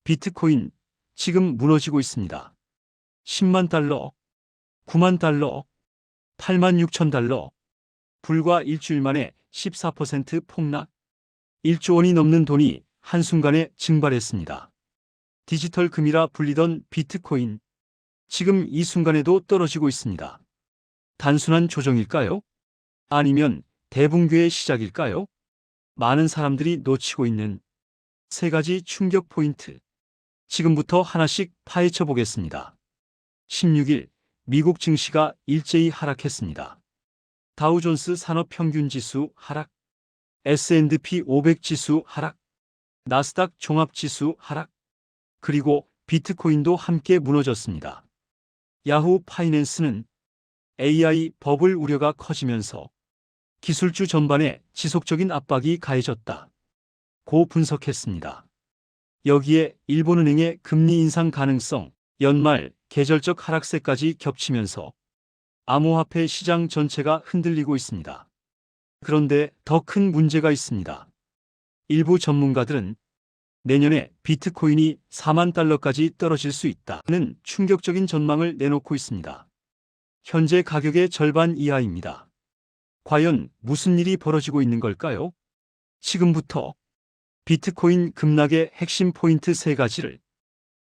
비트코인 지금 무너지고 있습니다. 10만 달러, 9만 달러, 8만 6천 달러. 불과 일주일 만에 14% 폭락. 1조 원이 넘는 돈이 한순간에 증발했습니다. 디지털 금이라 불리던 비트코인. 지금 이 순간에도 떨어지고 있습니다. 단순한 조정일까요? 아니면 대붕괴의 시작일까요? 많은 사람들이 놓치고 있는 세 가지 충격 포인트. 지금부터 하나씩 파헤쳐 보겠습니다. 16일 미국 증시가 일제히 하락했습니다. 다우존스 산업평균지수 하락, S&P 500 지수 하락, 나스닥 종합지수 하락, 그리고 비트코인도 함께 무너졌습니다. 야후 파이낸스는 AI 버블 우려가 커지면서 기술주 전반에 지속적인 압박이 가해졌다 고 분석했습니다. 여기에 일본은행의 금리 인상 가능성, 연말 계절적 하락세까지 겹치면서 암호화폐 시장 전체가 흔들리고 있습니다. 그런데 더 큰 문제가 있습니다. 일부 전문가들은 내년에 비트코인이 4만 달러까지 떨어질 수 있다는 충격적인 전망을 내놓고 있습니다. 현재 가격의 절반 이하입니다. 과연 무슨 일이 벌어지고 있는 걸까요? 지금부터 비트코인 급락의 핵심 포인트 3가지를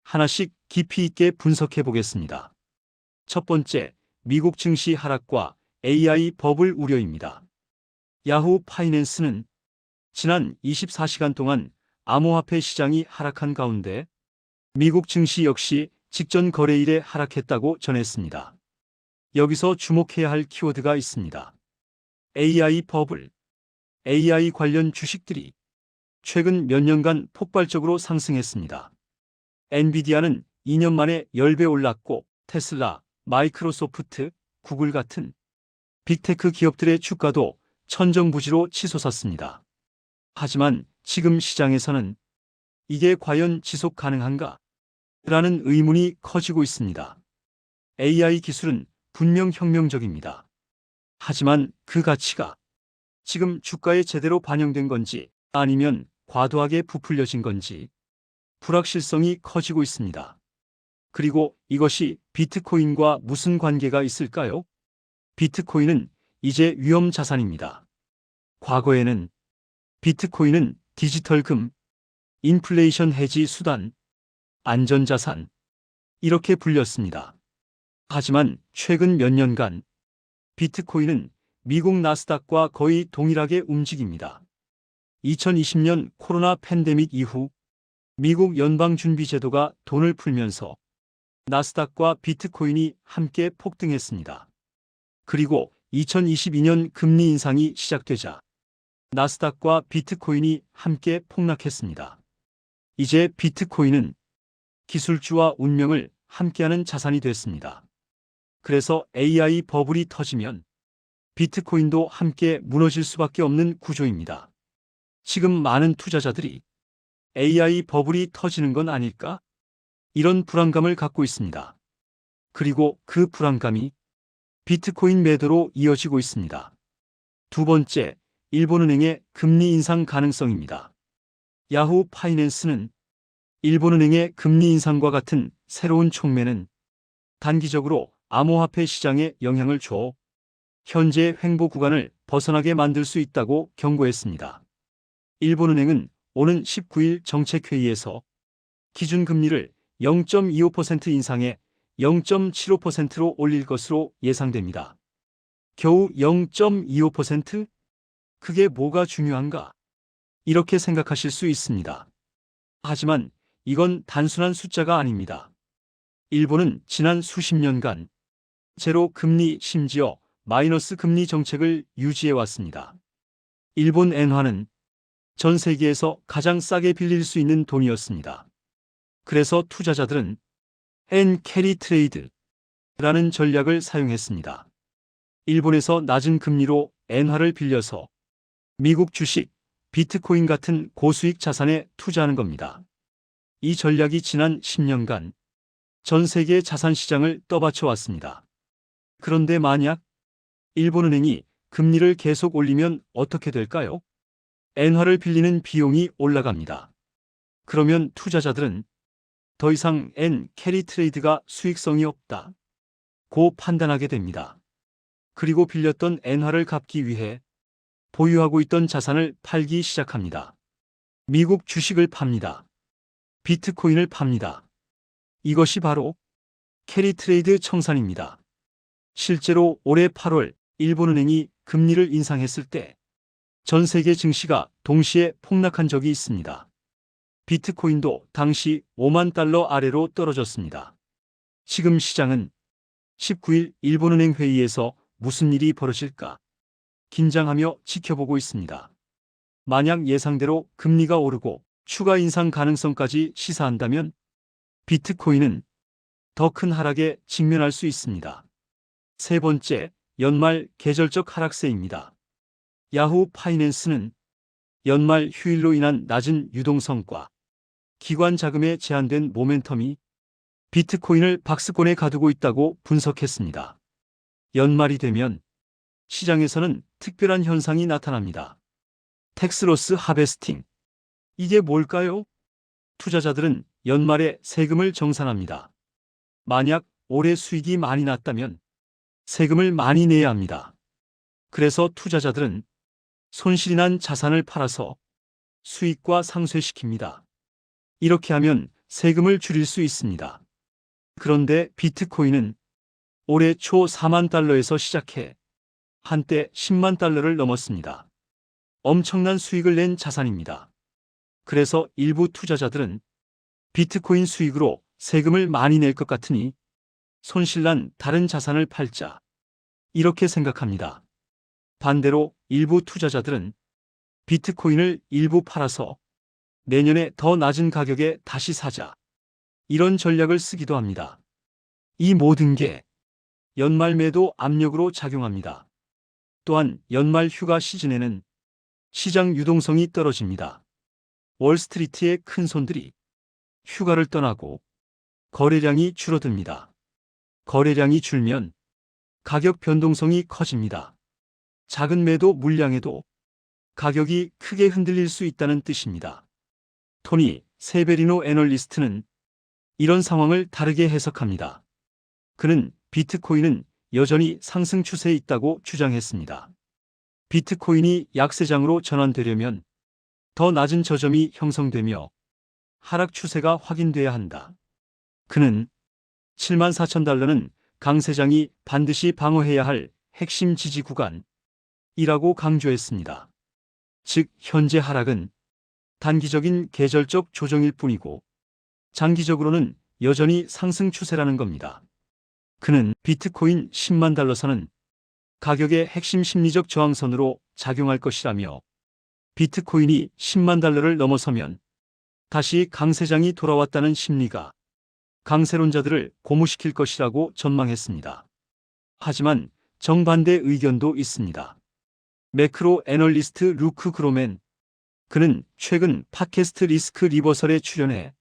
하나씩 깊이 있게 분석해 보겠습니다. 첫 번째, 미국 증시 하락과 AI 버블 우려입니다. 야후 파이낸스는 지난 24시간 동안 암호화폐 시장이 하락한 가운데 미국 증시 역시 직전 거래일에 하락했다고 전했습니다. 여기서 주목해야 할 키워드가 있습니다. AI 버블. AI 관련 주식들이 최근 몇 년간 폭발적으로 상승했습니다. 엔비디아는 2년 만에 10배 올랐고 테슬라, 마이크로소프트, 구글 같은 빅테크 기업들의 주가도 천정부지로 치솟았습니다. 하지만 지금 시장에서는 이게 과연 지속 가능한가? 라는 의문이 커지고 있습니다. AI 기술은 분명 혁명적입니다. 하지만 그 가치가 지금 주가에 제대로 반영된 건지 아니면 과도하게 부풀려진 건지 불확실성이 커지고 있습니다. 그리고 이것이 비트코인과 무슨 관계가 있을까요? 비트코인은 이제 위험 자산입니다. 과거에는 비트코인은 디지털 금, 인플레이션 해지 수단, 안전자산, 이렇게 불렸습니다. 하지만 최근 몇 년간 비트코인은 미국 나스닥과 거의 동일하게 움직입니다. 2020년 코로나 팬데믹 이후 미국 연방준비제도가 돈을 풀면서 나스닥과 비트코인이 함께 폭등했습니다. 그리고 2022년 금리 인상이 시작되자 나스닥과 비트코인이 함께 폭락했습니다. 이제 비트코인은 기술주와 운명을 함께하는 자산이 됐습니다. 그래서 AI 버블이 터지면 비트코인도 함께 무너질 수밖에 없는 구조입니다. 지금 많은 투자자들이 AI 버블이 터지는 건 아닐까? 이런 불안감을 갖고 있습니다. 그리고 그 불안감이 비트코인 매도로 이어지고 있습니다. 두 번째, 일본은행의 금리 인상 가능성입니다. 야후 파이낸스는 일본은행의 금리 인상과 같은 새로운 촉매는 단기적으로 암호화폐 시장에 영향을 줘 현재 횡보 구간을 벗어나게 만들 수 있다고 경고했습니다. 일본은행은 오는 19일 정책회의에서 기준금리를 0.25% 인상해 0.75%로 올릴 것으로 예상됩니다. 겨우 0.25%? 그게 뭐가 중요한가? 이렇게 생각하실 수 있습니다. 하지만 이건 단순한 숫자가 아닙니다. 일본은 지난 수십 년간 제로 금리 심지어 마이너스 금리 정책을 유지해 왔습니다. 일본 엔화는 전 세계에서 가장 싸게 빌릴 수 있는 돈이었습니다. 그래서 투자자들은 엔 캐리 트레이드라는 전략을 사용했습니다. 일본에서 낮은 금리로 엔화를 빌려서 미국 주식, 비트코인 같은 고수익 자산에 투자하는 겁니다. 이 전략이 지난 10년간 전 세계 자산 시장을 떠받쳐 왔습니다. 그런데 만약 일본은행이 금리를 계속 올리면 어떻게 될까요? 엔화를 빌리는 비용이 올라갑니다. 그러면 투자자들은 더 이상 N 캐리 트레이드가 수익성이 없다 고 판단하게 됩니다. 그리고 빌렸던 엔화를 갚기 위해 보유하고 있던 자산을 팔기 시작합니다. 미국 주식을 팝니다. 비트코인을 팝니다. 이것이 바로 캐리 트레이드 청산입니다. 실제로 올해 8월 일본은행이 금리를 인상했을 때 전 세계 증시가 동시에 폭락한 적이 있습니다. 비트코인도 당시 5만 달러 아래로 떨어졌습니다. 지금 시장은 19일 일본은행 회의에서 무슨 일이 벌어질까 긴장하며 지켜보고 있습니다. 만약 예상대로 금리가 오르고 추가 인상 가능성까지 시사한다면 비트코인은 더 큰 하락에 직면할 수 있습니다. 세 번째, 연말 계절적 하락세입니다. 야후 파이낸스는 연말 휴일로 인한 낮은 유동성과 기관 자금에 제한된 모멘텀이 비트코인을 박스권에 가두고 있다고 분석했습니다. 연말이 되면 시장에서는 특별한 현상이 나타납니다. 텍스로스 하베스팅. 이게 뭘까요? 투자자들은 연말에 세금을 정산합니다. 만약 올해 수익이 많이 났다면 세금을 많이 내야 합니다. 그래서 투자자들은 손실이 난 자산을 팔아서 수익과 상쇄시킵니다. 이렇게 하면 세금을 줄일 수 있습니다. 그런데 비트코인은 올해 초 4만 달러에서 시작해 한때 10만 달러를 넘었습니다. 엄청난 수익을 낸 자산입니다. 그래서 일부 투자자들은 비트코인 수익으로 세금을 많이 낼 것 같으니 손실난 다른 자산을 팔자 이렇게 생각합니다. 반대로 일부 투자자들은 비트코인을 일부 팔아서 내년에 더 낮은 가격에 다시 사자 이런 전략을 쓰기도 합니다. 이 모든 게 연말 매도 압력으로 작용합니다. 또한 연말 휴가 시즌에는 시장 유동성이 떨어집니다. 월스트리트의 큰 손들이 휴가를 떠나고 거래량이 줄어듭니다. 거래량이 줄면 가격 변동성이 커집니다. 작은 매도 물량에도 가격이 크게 흔들릴 수 있다는 뜻입니다. 토니 세베리노 애널리스트는 이런 상황을 다르게 해석합니다. 그는 비트코인은 여전히 상승 추세에 있다고 주장했습니다. 비트코인이 약세장으로 전환되려면 더 낮은 저점이 형성되며 하락 추세가 확인돼야 한다. 그는 74,000달러는 강세장이 반드시 방어해야 할 핵심 지지 구간이라고 강조했습니다. 즉, 현재 하락은 단기적인 계절적 조정일 뿐이고 장기적으로는 여전히 상승 추세라는 겁니다. 그는 비트코인 10만 달러 선은 가격의 핵심 심리적 저항선으로 작용할 것이라며 비트코인이 10만 달러를 넘어서면 다시 강세장이 돌아왔다는 심리가 강세론자들을 고무시킬 것이라고 전망했습니다. 하지만 정반대 의견도 있습니다. 매크로 애널리스트 루크 그로맨. 그는 최근 팟캐스트 리스크 리버설에 출연해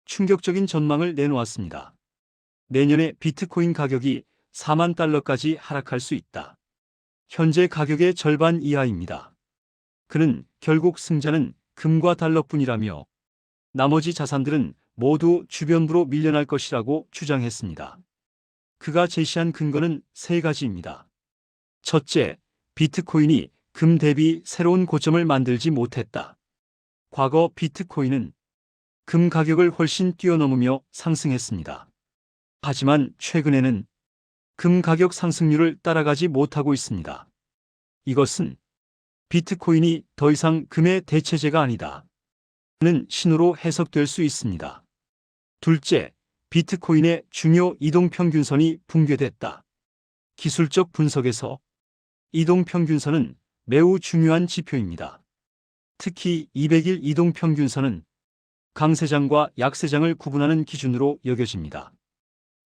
충격적인 전망을 내놓았습니다. 내년에 비트코인 가격이 4만 달러까지 하락할 수 있다. 현재 가격의 절반 이하입니다. 그는 결국 승자는 금과 달러뿐이라며 나머지 자산들은 모두 주변부로 밀려날 것이라고 주장했습니다. 그가 제시한 근거는 세 가지입니다. 첫째, 비트코인이 금 대비 새로운 고점을 만들지 못했다. 과거 비트코인은 금 가격을 훨씬 뛰어넘으며 상승했습니다. 하지만 최근에는 금 가격 상승률을 따라가지 못하고 있습니다. 이것은 비트코인이 더 이상 금의 대체제가 아니다 는 신호로 해석될 수 있습니다. 둘째, 비트코인의 중요 이동평균선이 붕괴됐다. 기술적 분석에서 이동평균선은 매우 중요한 지표입니다. 특히 200일 이동평균선은 강세장과 약세장을 구분하는 기준으로 여겨집니다.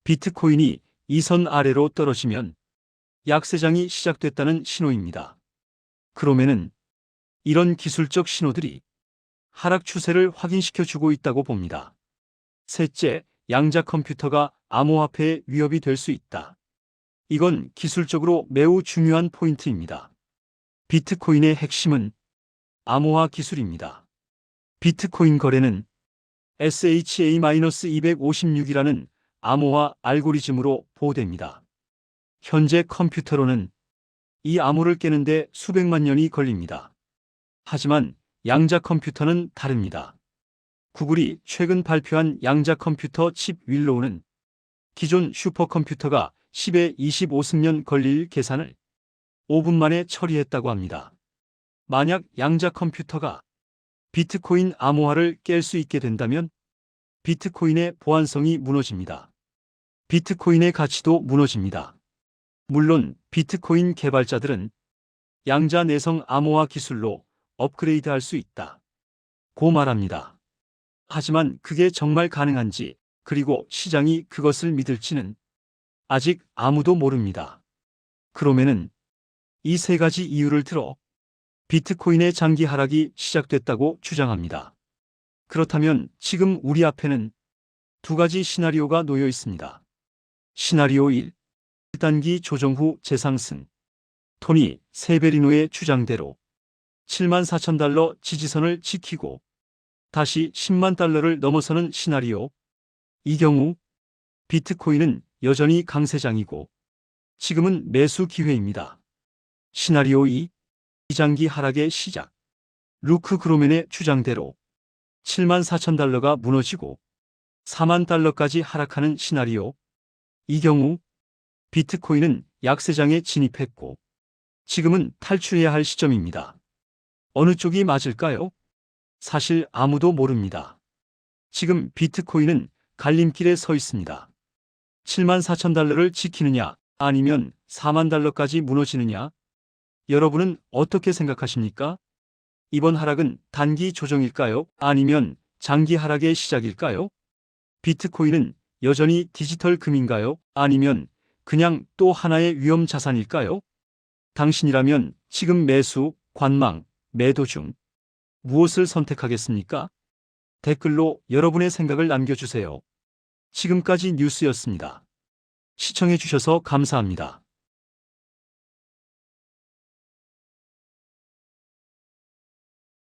비트코인이 이 선 아래로 떨어지면 약세장이 시작됐다는 신호입니다. 그러면은 이런 기술적 신호들이 하락 추세를 확인시켜주고 있다고 봅니다. 셋째, 양자 컴퓨터가 암호화폐의 위협이 될 수 있다. 이건 기술적으로 매우 중요한 포인트입니다. 비트코인의 핵심은 암호화 기술입니다. 비트코인 거래는 SHA-256이라는 암호화 알고리즘으로 보호됩니다. 현재 컴퓨터로는 이 암호를 깨는데 수백만 년이 걸립니다. 하지만 양자 컴퓨터는 다릅니다. 구글이 최근 발표한 양자 컴퓨터 칩 윌로우는 기존 슈퍼컴퓨터가 10에 25승년 걸릴 계산을 5분 만에 처리했다고 합니다. 만약 양자 컴퓨터가 비트코인 암호화를 깰 수 있게 된다면 비트코인의 보안성이 무너집니다. 비트코인의 가치도 무너집니다. 물론 비트코인 개발자들은 양자 내성 암호화 기술로 업그레이드할 수 있다 고 말합니다. 하지만 그게 정말 가능한지, 그리고 시장이 그것을 믿을지는 아직 아무도 모릅니다. 크로멘은 이 세 가지 이유를 들어 비트코인의 장기 하락이 시작됐다고 주장합니다. 그렇다면 지금 우리 앞에는 두 가지 시나리오가 놓여 있습니다. 시나리오 1. 1단기 조정 후 재상승. 토니 세베리노의 주장대로 74,000달러 지지선을 지키고 다시 10만 달러를 넘어서는 시나리오. 이 경우 비트코인은 여전히 강세장이고 지금은 매수 기회입니다. 시나리오 2. 장기 하락의 시작. 루크 그로멘의 주장대로 74,000달러가 무너지고 4만 달러까지 하락하는 시나리오. 이 경우 비트코인은 약세장에 진입했고 지금은 탈출해야 할 시점입니다. 어느 쪽이 맞을까요? 사실 아무도 모릅니다. 지금 비트코인은 갈림길에 서 있습니다. 74,000달러를 지키느냐, 아니면 4만 달러까지 무너지느냐? 여러분은 어떻게 생각하십니까? 이번 하락은 단기 조정일까요? 아니면 장기 하락의 시작일까요? 비트코인은 여전히 디지털 금인가요? 아니면 그냥 또 하나의 위험 자산일까요? 당신이라면 지금 매수, 관망, 매도 중 무엇을 선택하겠습니까? 댓글로 여러분의 생각을 남겨주세요. 지금까지 뉴스였습니다. 시청해주셔서 감사합니다.